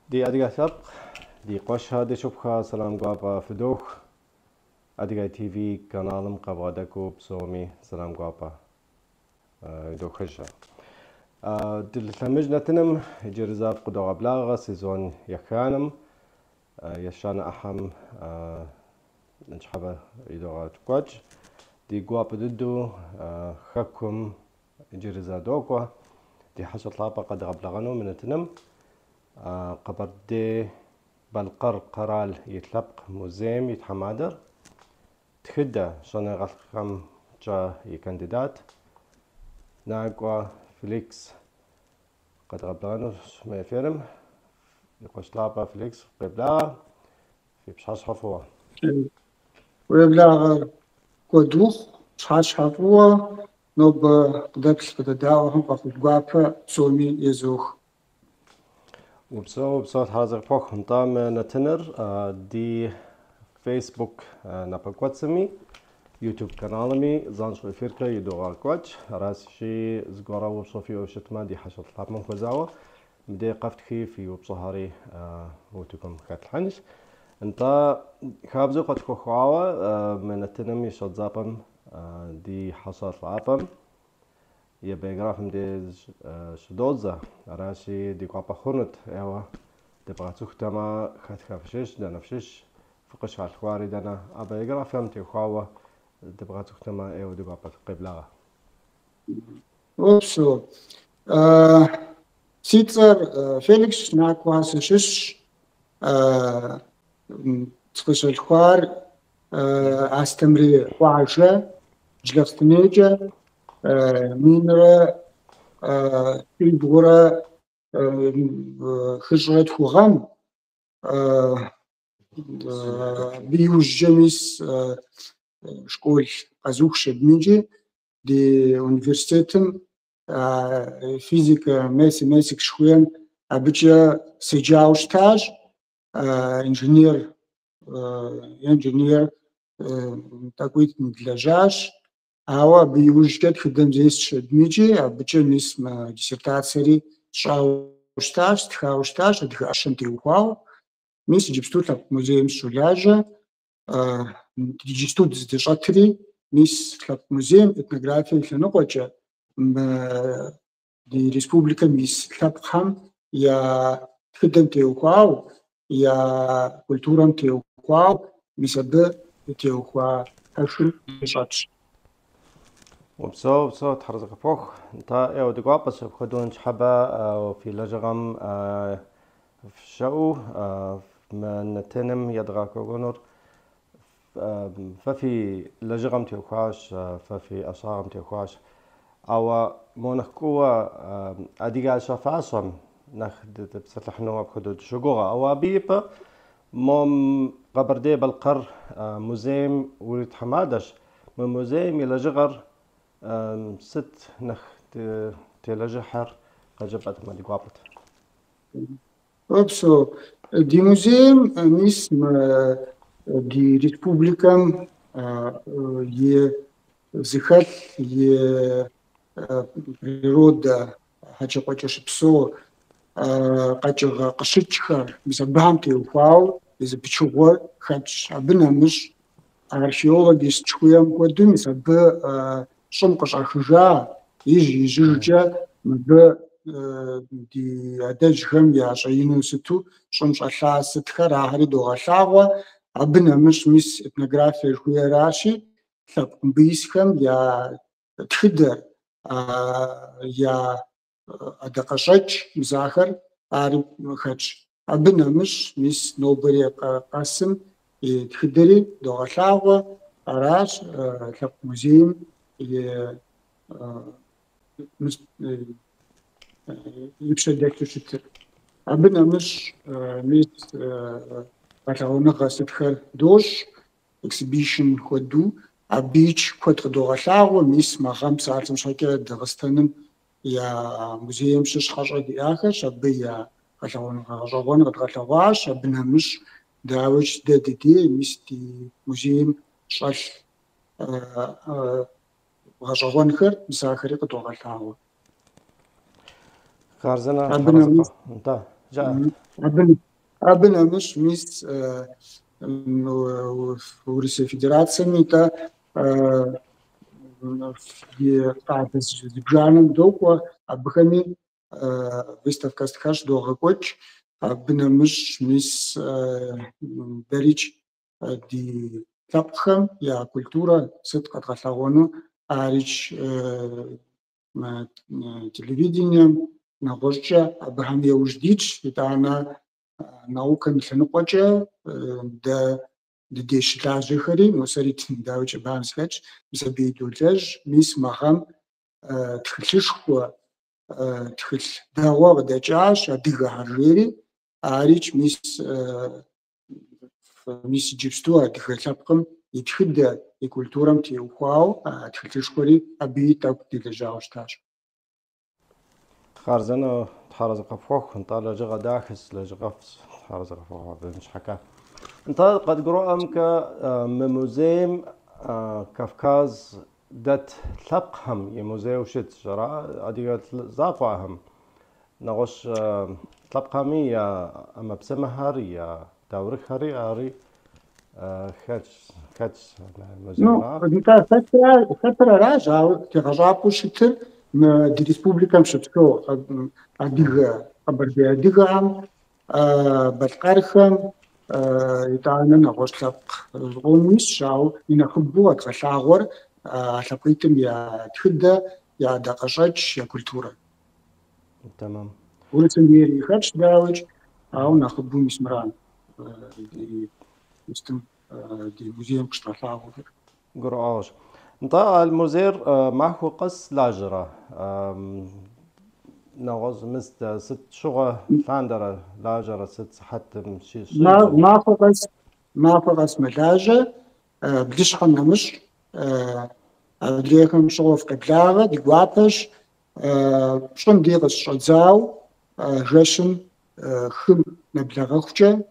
دي أديك سبق دي قوش هادي شبكة سلام قابا فدوخ أديك تي في كانالم قبادكو بسومي سلام قابا دوخشة دل ثمجنا تنم جرزاب قدوغ بلاغة سيزون يخانم يشان أحم نشحبه يدوغ تقوج دي قواب ددو خكم جرزا دوكوا دي حشط لابا قد غبلغنو من تنم قبر دي بالقر قرال يتلبق موزيم يتحمادر تخدة شانا غلقم جا يكانديدات ناقوا فليكس قد غبلانو ما فيرم يقوش لابا فليكس قبلا في بشاش حفوة ويبلا قدوخ بشاش حفوة نوب قدبس بدداوهم قفل قوابا سومي يزوخ وبصوت هذا الفوق نطام نتنر دي فيسبوك نابقوتسمي يوتيوب كانالمي زانشو فيركا يدوغا كوتش راسشي زغورا وبصوفي وشتما دي حشط لاب من خوزاوا بدي قفت خيف يوبصهاري وتكم كاتلحنش انت خابزو قد كوخواوا من التنمي شط زابم دي حصط لابم يا بيغرافم دي شدوزا راشي دي قابا خونت ايوا دي بغاتوخ تما خات خافشش دا نفشش فقش على الخواري دانا ابا يغرافم تي خواوا دي بغاتوخ تما ايوا دي قابا قبلاغا وبسو سيتر فيليكس ناكواس شش تخش الخوار استمري وعشة جلستنيجا مينرا البورا خجرت خوغام بيوش جميس شكول أزوخ بميجي دي أونيفرسيتم فيزيكا ماسك شوين أبجا سجاوش تاج انجينير تاكويت مدلجاش هوا بيوجد خدم زيش دميجي بجن اسم диссертации شاوشتاش تخاوشتاش دخاشن تيوخاو ميس جبستوت لاب مузеем شولاجа ديجستود زدشاتري ميس لاب مузеем этнография фенокоча دي республика мис лап хам я خدم تيوخاو я культурам تيوخاو мисабе تيوخا هاشو شاتش وبصوت تحرزق فوق انت ايو دي قابا خدون شحبا وفي لجغم في شو من تنم يدغا كوغونور ففي لجغم تيوخاش ففي أصاغم تيوخاش او مونخكوا اديغا شفاسم نخد بسلحنوا بخدود شغوغا او بيب موم قبردي بالقر موزيم ولد حمادش من موزيم الى جغر ست نخ تلاجحر قجبت ما دي قابت أبسو دي موزيم ميسم دي ريسبوبليكام ي زخل ي природа хача почеш псо قاچغ قشچخر بسبهم تيوفاو إذا بتشوفوا خدش عبنا مش archeologist شوية قدوم يسبب شمقش الخجاع يجي يجرجع مبا دي عدج هم يعشينو ستو شمش أشلاء ستخر عهري دوغ أشلاء عبنا مش ميس إتنغرافي شوية راشي تلقم بيس هم يا تخدر يا أدقشج مزاخر عارف خدش عبنا مش ميس نوبري قاسم تخدري دوغ أشلاء أراش تلقم مزيم يبشر داكتو شتر عبنا مش ميس بطلعونا غاسد خل دوش اكسبيشن خودو عبيش خود دوغ أشلاء ميس ما 5 ساعات مشاكل دغستانم يا مزيم شش حاجة دي آخر شبيه غشغون غشغواش بنمش داوش دي مستي مزيم شال غشغون خير مساخري قد وغلتاو خارزنا ربنا حرزقة مس انت جاء ربنا مش مس ورسي فедерация ميتا في قاعدة زبجانم دوكوا أبخمي выставка стхаш доғакоч бнамыш мис дарич ди тапхам я культура сыт катгаллагону арич телевидением нагожча абхам яуждич итана наука миханукоча да ديش لاجخري مسريت داوچ بانسكش مسبيدولج ميس مخام تخلشخو تخل داوا بداچاش اديغا حريري اريچ ميس جيبستو ادخلابقم يتخد الكولتورام تيوخاو تخلشخوري ابي تاك ديجاوشتاش خارزنا حرزقة فوق انت لجغة داخس لجغة حرزقة فوق مش حكا انت قد قرأمك مموزيم كافكاز دات ثقهم يموزيو شت شرا اديت زاقواهم نغش ثقهمي يا اما بسمهر يا دورك هري اري خاتش Ну, это فترة راجعة تغجابو شتر دي ريسبوبليكا مشتكو أديغا أبردي أديغا بتقارخم يتعانا نغوشلق غوميس شاو ينخبو أتغشاغور أتقيتم يا تخدة يا دقشاتش يا كولتورا تمام ولسن ديري خاتش داوج أو نخبو مسمران دي يستم دي مزيم قشطاغور قرآش انت المزير معه قص لاجرة نغز مست ست شغل فاندرة لاجرة ست حتى مشي ما فقس ملاجة بديش خلنا مش أدريكم شغف قبلاغة دي قوابش شون ديغس شعزاو جشن خم نبلغخجة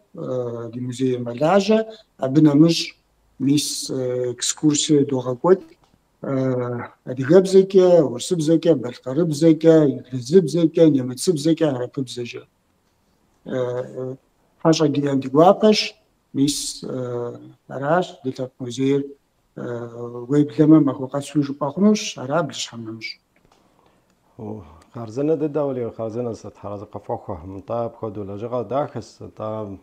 دي مزير ملاجة أبنا مش ميس اكسكورسي دوغاكوت أديغاب زكا ورسب زكا بالقرب زكا يكلزب زكا نيمتسب زكا هرقب زكا حاجة ديان دي قوابش ميس أراش ديتاك مزير ويب لما مخوقات سوجو باخنوش أراب لش حمنمش خارزنا دي دولي خارزنا ست حرزقة فوقها مطاب خدو لجغة داخس طاب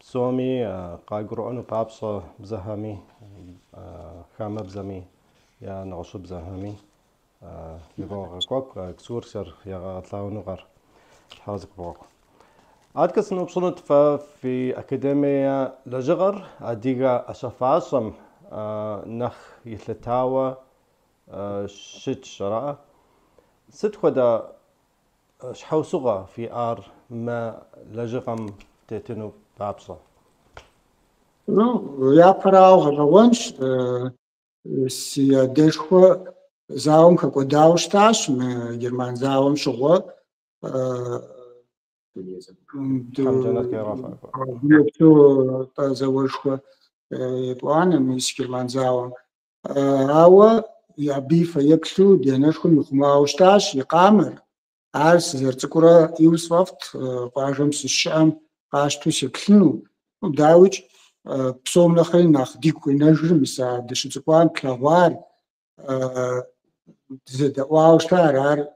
سومي قايقرؤون بابصة بزهامي خامة بزمي يا نغشو بزهامي يبغى كوك كسورسر يا أطلعوا نغر حرزق فوق عادكس نبصنت في أكاديمية لجغر أديغا أشفاصم نخ يثلتاوى شت شراء ست خدا شحوصغة في آر ما لجغم تتنو بابصة Ну, я прав говоришь, си дешхо заум како даушташ, ме герман заум шого, خمجنات كرافة تو تزوجخو يطوان ميس герман заум. Ава я бифа яксу денешхо михмаушташ يقامر. عارس زرتكورا يوسفت قاجم سشام قاشتو سكلنو داوج بسوم لخرين ناخ ديكو ينجر مسا دشتكوان كلاوار زد واوشتار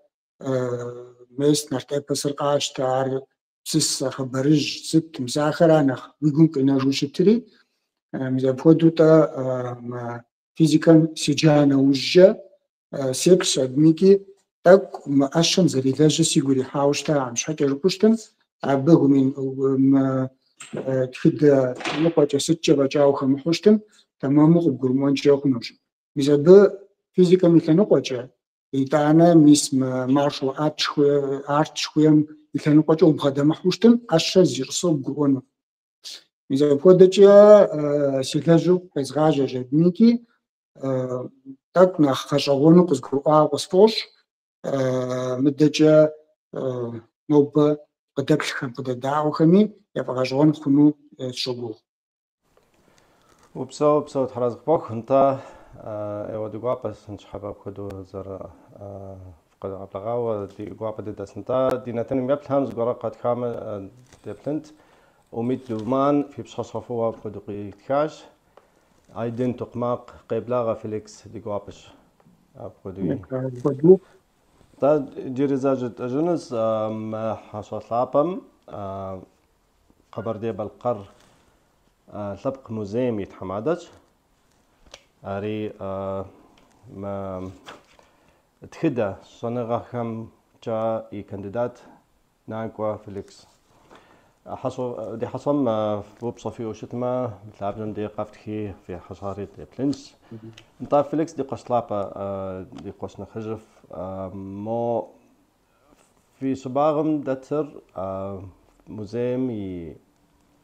ميس نرتي بسر قاشتار سس خبرج ست مساخرة ناخ ويقوم كينجو شتري مزا بودوتا فيزيكا سجانا وجا سيكس أدميكي так ашан зарилажа сигури хаушта ам шакер пуштам абгу мин тхида лопача ситча бачау хам хуштам тамаму гурмон чокнуш мизаб физика механокоча итана мис маршал арт шхуям механокоча убхада махуштам аша зирсо гурон мизаб ходача силажу пезгажа жедники так на хашагону кузгуа госфош مدجا نوبة قدر خم قدر داو خمي يفغجون خنو شبوه وبسو تحرز بوك انت ايوا دي بس انش حباب خدو زر قد ابلغاو دي غوابا دي دسنتا دي نتن ميبل هامز غورا قد كامل دي بلنت وميت دومان في بشخصفوا بخدو قيتكاش ايدين تقماق قيبلاغا فيليكس دي غوابش بخدو تا جيريزاجت اجنس حصل لابم خبر دي بالقر سبق موزيم يتحمادج أري ما تخدا صنغا خم جا اي كانديدات نانكوا فيليكس حصل دي حصم فوب صفي وشتما تلعبن دي قفتخي في حصاري دي بلنس انت فيليكس دي قشلابا دي قشنا خجف مو في صباغم دتر موزيم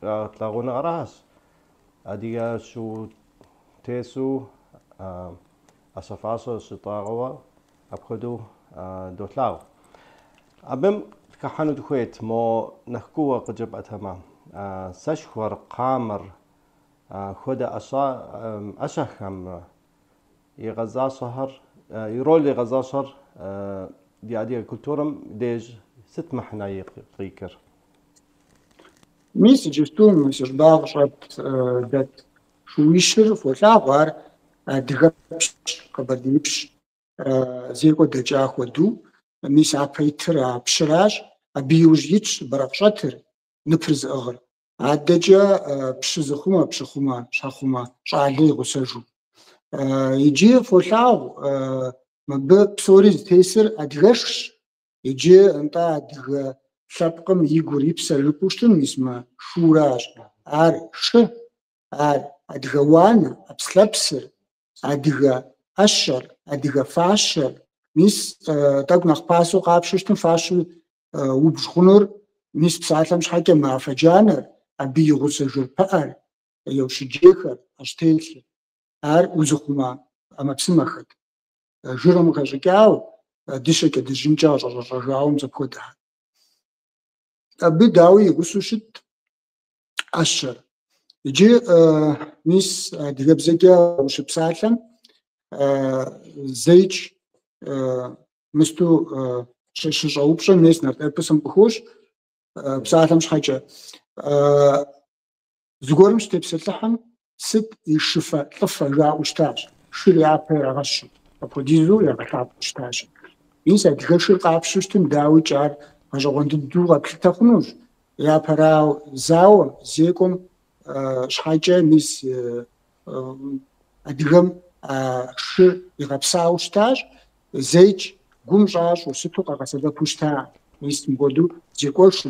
تلاقونا غراس أديا شو تيسو أسفاسو سطاغوا أبخدو دوتلاو أبم كحانو دخويت مو نحكوا قجب أتما سشور قامر خدا أشخم يغزا شهر يرول يغزا شهر دي أديا كلتورم ديج ست محنا يقيكر ميس جستون مسير باغ شات دات شويشر فولاغوار دغبش قبديبش زيكو دجا خدو ميس ابيتر بشراج ابيوجيتش برقشتر نفرز اغر عدجا بشزخوما بشخوما شخوما شالي غسجو يجي فولاغ مب بسوري تيسر ادغش يجي انت ادغ شابقم يغوري بسلقوشتن اسمه شوراج ار ش ار ادغوان ابسلبسر ادغ اشر ادغ فاشر ميس تاك نخباسو قابشتن فاشو وبشخنور ميس بسالم شحاجه ما فجانر ابي يغسجو بار يوشجيخر اشتيل ار وزخما اما بسمخت جرم خجاو ديشك دجنجا جاو مزكودا بداوي يغسوشت أشر يجي ميس دغبزجا وش بسالم زيج مستو شوبشن ميس نرتبسم بخوش بسالم شحاجه زغورم شتبسلحم ست يشفا طفا جا وشتاج شريعه غش ابوديزو يا غتاب وشتاج ميس دغشر قابشتم داوي جار هجوند دوغا كتخنوش يا براو زاو زيكم شحاجه ميس ادغم ش يغبساو شتاج زيج قمجاش وستو قاسدا بوشتا ميس مبودو زيكوش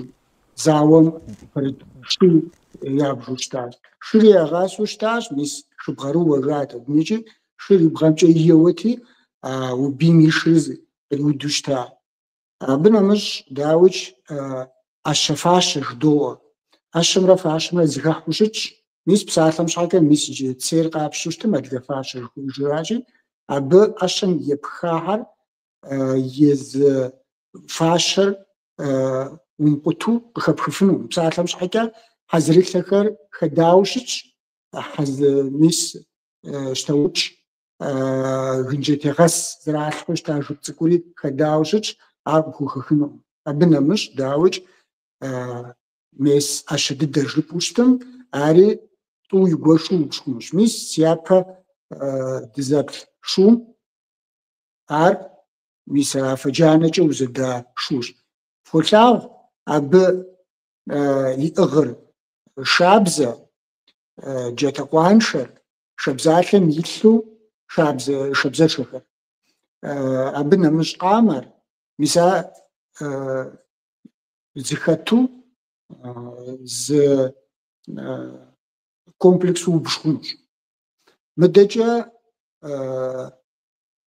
زاوم فرد شي يا بوشتا شري غاس وشتاج ميس شبغرو وغات دميجي شري بغامجه يوتي وبيميشز الودوشتا ربنا مش داوج الشفاش دو اشمرا فاشمرا زغح وشش ميس بسالم شاكه ميس جي تسير قابشوشت مدغفاش جراجي اب اشن يبخاهر يز فاشر ومقتو بخبخفنو بسالم شاكه حزريك لكر خداوشش حز ميس شتوش غنجتي غس زراعة خوش تاجو تسكولي خداوشش عاربو خخنو ابنا مش داوج ميس اشد درجة بوشتم اري تو يغوشو بشكوش ميس سيابا دزاك شو ار ميس فجانة وزدا شوش فوتاو اب يغر شابزة جاتقوانشر شبزاتم يتلو شبزة شخر ابنا مش قامر ميسا زخاتو ز كومبلكسو بشكونش مدجا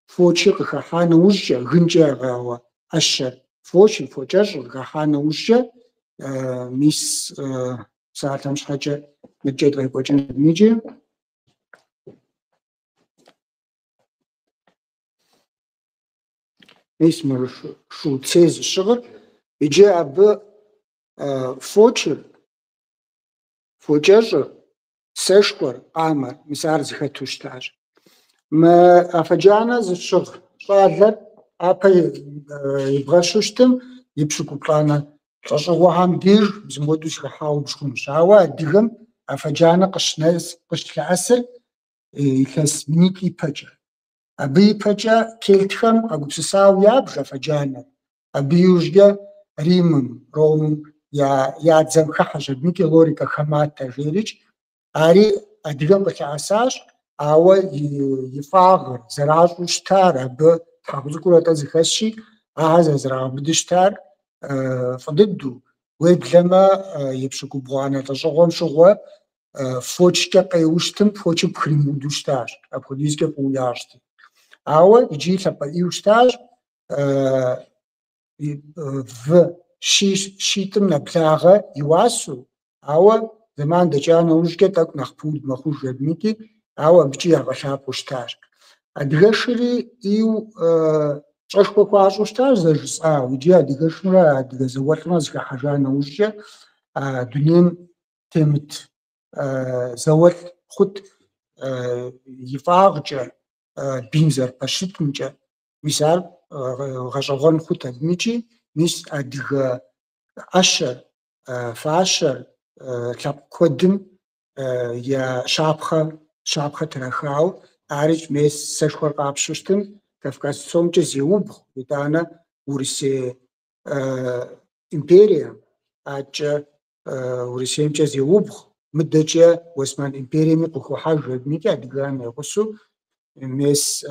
فوشي قخانا وجه غنجا غاوة أشر فوشاش قخانا وجه ميس ساعتها مش حاجة مدجا غيبوجن ميجي اسمه شو تسيز الشغل يجي أب فوتشر سشكر عمر مسار زخاتوش تاج ما أفجعنا زي الشغل فعلا أبا يبغاشوشتم يبشكو بلانا تشغوهم دير بزمودوش لحاو بشكون شاوا ديرم أفجعنا قشناز قشت العسل يكاس ميكي بجا أبي بجا كيلتخم أقوسساو يابجا فجانا أبي يوجا ريمم روم يا تزم خحجة ميكي لوريكا خماتا غيرج أري أديرم بتعساش أو يفاغر زراج وشتار أب تحافظ كل تزخشي هذا زراع بدشتار فضده ويد لما يبشكو بوانا تشغل شغوة فوتشكا قيوشتم فوتش بخريمو دوشتاش أبخديزكا بوياشتي أو يجي لبا يوشتاش في شيتم نبلاغة يواسو أو زمان دجانا وشكا تاك نخبود مخوش ردميكي أو بجي أغشاب وشتاش أدغشري إيو تشكو كواش وشتاش زجس ويجي أدغشرا أدغزواتنا زكا حاجانا وشكا دنيم تمت زوال خود يفاغجا بينزر باشتنجا مثال غشغون خود أدميجي ميس أدغ أشر فاشر لاب كودم يا شابخة ترخاو أعرف ميس سشخور قابشوشتن كفكاس سومجا زيوب بدانا ورسي إمبيريا أجا ورسيمجا زيوب مدجا واسمان إمبيريا قوخو حاجة ميكا أدغان يقصو ميس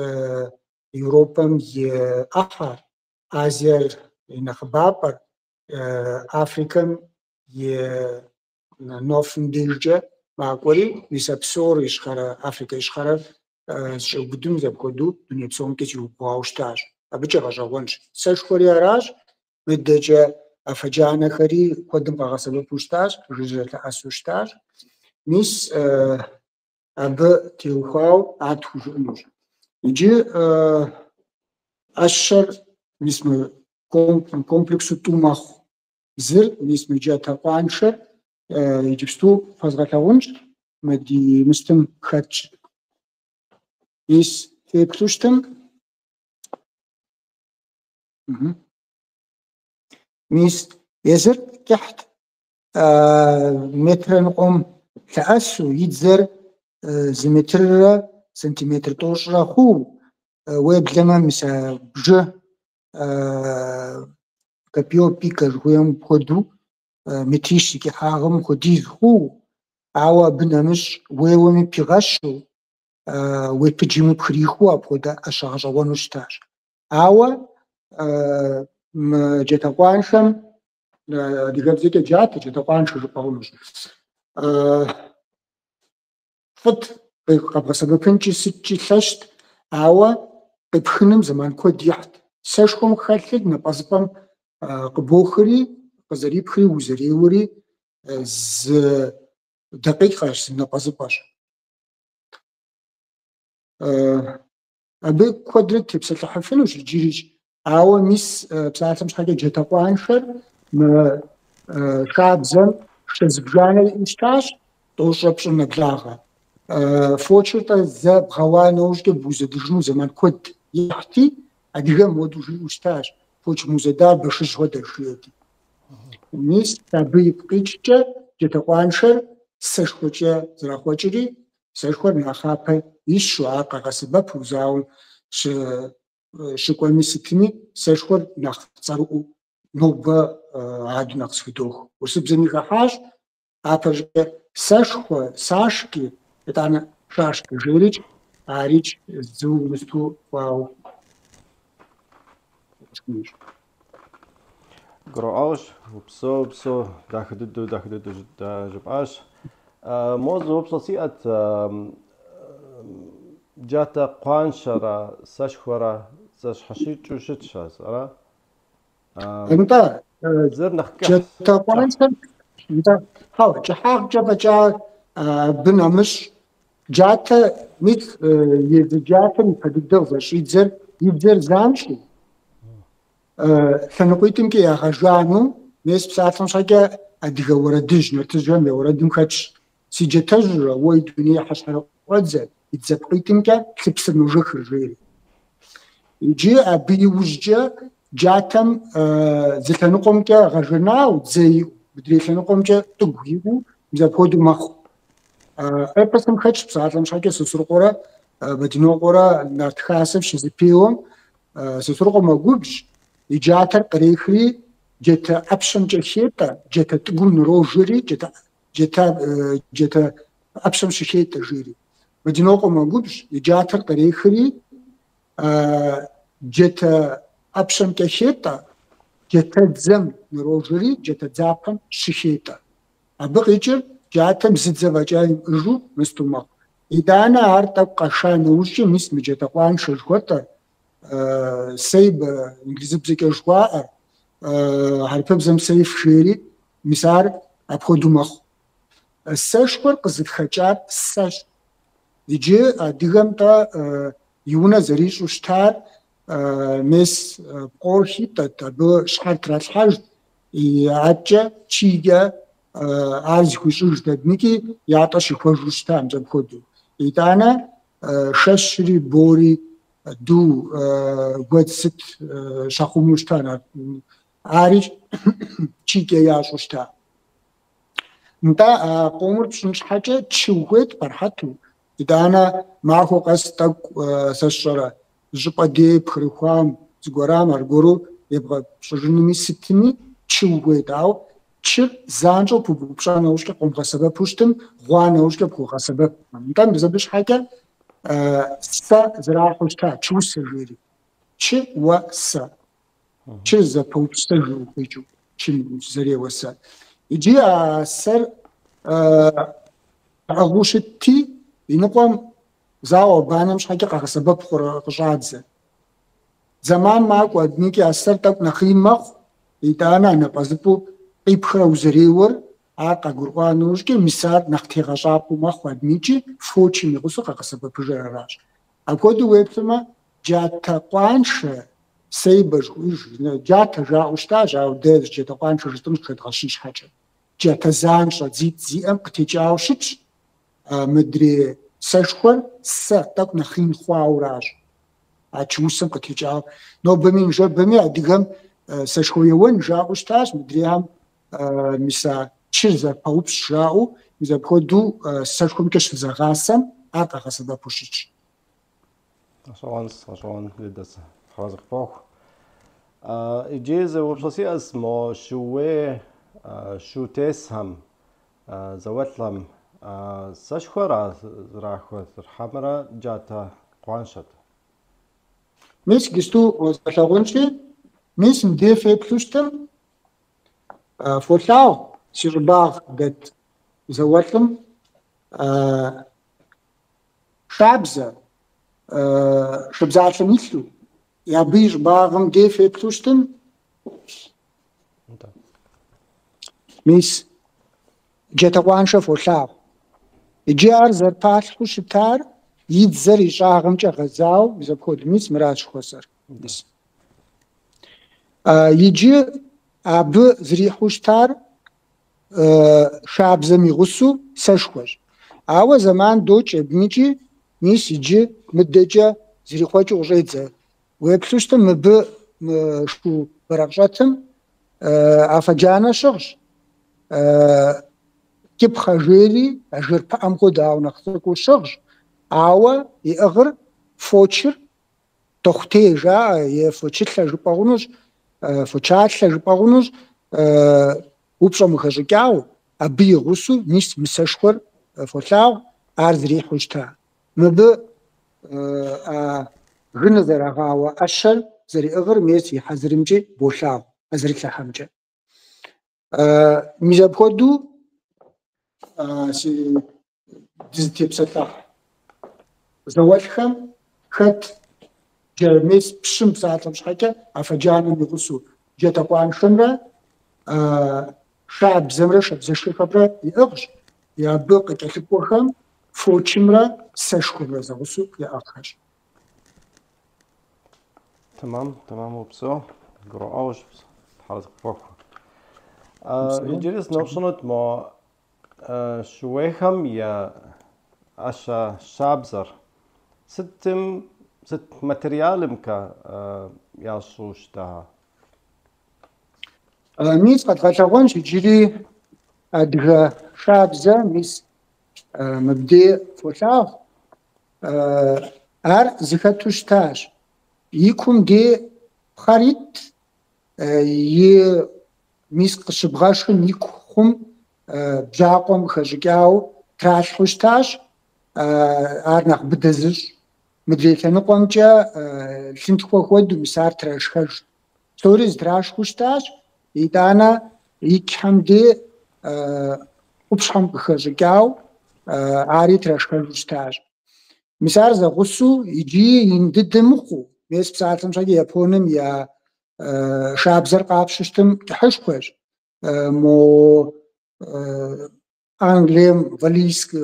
يوروبام يأحر آزيا نخبابر أفريكان نوفن ديرجا معقولي نسبسور إشخارا أفريقيا إشخارا شو بدون زبكودو دنيا بسوم كتير باوشتاج أبجا غجوانش سشخوري أراج مدجا أفجانا خري قدم بغاسلو بوشتاج رجل أسوشتاج ميس أب تيوخاو أتوجونوش يجي أشر ميسم كومبلكسو توماخ زر ميسم جا تقوانشر يجبستو فازغتاونش مدي مستم خدش ميس تيبتوشتم ميس يزر تحت متر نقوم تأسو يتزر زمتر سنتيمتر توشرا خو ويب لما مسا بجه كبيو بيكر ويم خدو متيشي كي حاغم خديز خو عوا بنامش ويومي بيغشو ويبجيمو بخريخو أبودا أشاغجا ونشتاش عوا جتاقوانشم ديگم زيكا جات جتاقوانشو جباونش فت قبغسا بپنچي ستچي ثشت عوا ببخنم زمان كود يحت سشخم خلق نبازبام قبوخري قزري بخري وزري وري ز دقيقة نبازباش أبي كودرت بسالة حفلوش الجيريج عوا ميس بسالة مش حاجة جتاقوانشر ما شعب زم شزبجانا الإنشتاش توشربش نبلاغة فوتشرتا زاب غوانا وشكا بوزا دجنو زمان كود يحتي أديغا مودوجي وشتاش فوتش موزدار بشش هودا شياتي ميس تابي بقيتشا جتاقوانشر سشخوچا زراخوچري سشخور نخابا يشو عاقا غسبا بوزاون شكوى ميسكني سشخور نخصارو نوبا عادو نخصفدوخ وسبزني غحاش عاقا سشخوى ساشكي это шашки жирич, а рич зу месту вау. гроаш бсо дахдду жбаш موضوع بسيط جاتا قانشرا سشخورا سش حشيت وشت شاس أرا أنت زر نخكح جاتا قانشر أنت هاو جحاق جبجا بنامش جاتا ميت جاتا مفددو فش يبزر زانشي ثنقيتم كي يا خجانو ناس بساعتهم شاكا أديك وردج نرتجم يا وردم كاتش سيجا تجرى وي دنيا حشرة وزد يتزبقيتم كا تلبس نوجك رجيري يجي أبي وجه جاتم زتنقوم كا غجنا وزي بدري ثنقوم كا تقويه مزبودو مخ أبسم كاتش بساعتهم شاكا سسرقورا بدنو قورا نرتخاسف شزبيهم سسرقو مجوج يجاتر قريخري جتا أبشم جشيتا جتا تقول نروجري جتا أبشم ششيتا جيري بدنوقو مجوج يجاتر قريخري جتا أبشم جشيتا جتا زم نروجري جتا زابم ششيتا أبغيجر جاتا مزدزا جاي جو مستوما إذا أنا عارتا قشان وشي مس مجتا قوان شجوتا سيب إنجليزي بزيك جواء هربب زم سيف شيري مسار أبخدو مخ الساشور قزد خجار الساش يجي ديغم تا يونا زريش وشتار مس قورشي تا بو شحر ترات حاج يعجا تشيجا عارز خوشوش دادنيكي يعطش يخوش وشتام زم خدو إيتانا ششري بوري دو قد ست شاخوموشتانا عارش تشيجا ياشوشتا نتا قومر بشنش حاجة تشوهت برحاتو إذا أنا معه قصتك سشرة جبا دي بخريخوام زغورام أرغورو يبغى شجنمي ستمي تشوهت أو تشير زانجو ببوبشان أوشكا قوم سبب بوشتم غوان أوشكا بخوخ سبب نتا بزبش حاجة سا زراع خوشتا تشو سجيري تشي و سا تشي زا بوبشتا جو تشي زري و سا يجي سر أغوشتي ينقوم زاو بانمش حاجة قاق سبب قشادزة زمان ماك ودنيكي أسر تاك نخين مخ يتانا نبازبو قيبخرا وزريور عاقا قرقانوشكي مسار نختي غشابو مخ ودنيكي فوشي ميغوسو قاق سبب جراراش أكودو ويبتما جاتا قوانش سيبج جاتا جاوشتا جاو ديز جاتا قوانش جتمش كتغشيش حاجة جاتا زانشا زيت زيام قتجاوشتش مدري سشخور سا تاك نخين خواوراج أتشوسم قتجاو نو بمين جا بمي أديغم سشخويون جاوشتاش مدريهم مسا تشيرزا باوبش جاو إذا بخدو سشخوم كش زغاسم أتا غسدا بوشيش عشان لدس حوازق فوق إجازة وبصي اسمه شوي شو تسهم زوتلم سشخورا راخوت الحمرا جاتا قوانشت ميس جستو وزغونشي ميس مديفي بلوشتم فوتلاو سيرباغ قد زوتلم شابزة شبزات مثلو يا بيج باغم ديفي بلوشتم ميس جاتا قوانشا فوتلاو جار زر باش خوشتار يتزر يشاغم جا غزاو إذا بخود ميس مراج خوصر يجي أب زري خوشتار شاب زمي غسو سشخوش أو زمان دوش ابنيجي ميس يجي مدجا زري خوش وغيد زر ويبسوشتم مب شو برقشاتم أفجانا شغش كيب خجيلي أجر بأم قداو نخطركو شغش أو يأغر فوتشر تختي جا يفوتشتلا جباغونوش فوتشاتلا جباغونوش وبشا مخجكاو أبي غسو نيس مساشخور فوتلاو أرزري حوشتا مب غنى زرغاو أشر زري أغر ميسي حزرمجي بوشاو أزري تلحمجي ميزابخودو سي دزتي بسطاح زوالخم خد جرميس بشم ساعتهم شحكة أفجانا يغسو جاتا قوان شنرا شعب زمرا شعب زشي خبرا يأغش يابق تحبوخم فوتشمرا سشكرا زغسو يأغش تمام وبسو قرأوش حرز فوق يجلس نوصلت ما شويهم يا أشا شابزر ست ماتريال مكا يا صوش ده ميس قد غتغون شجري أدغى شابزة ميس مبدأ فوتاغ أر زكاتوش تاج يكون دي خريط ي ميس قشبغاشن يكون بجاقوم خجاو تراش خوشتاج أرناق بدزش مدريك نقومجا سنتكو خود مسار تراش خج ستوريز تراش خوشتاج يدانا يكحمدي وبشحم خجاو آري تراش خجتاج مسار زغسو يجي ينددمخو ميس بساعتم شاقي يابونم يا شابزر قابششتم تحشخوش مو أنجليم فاليس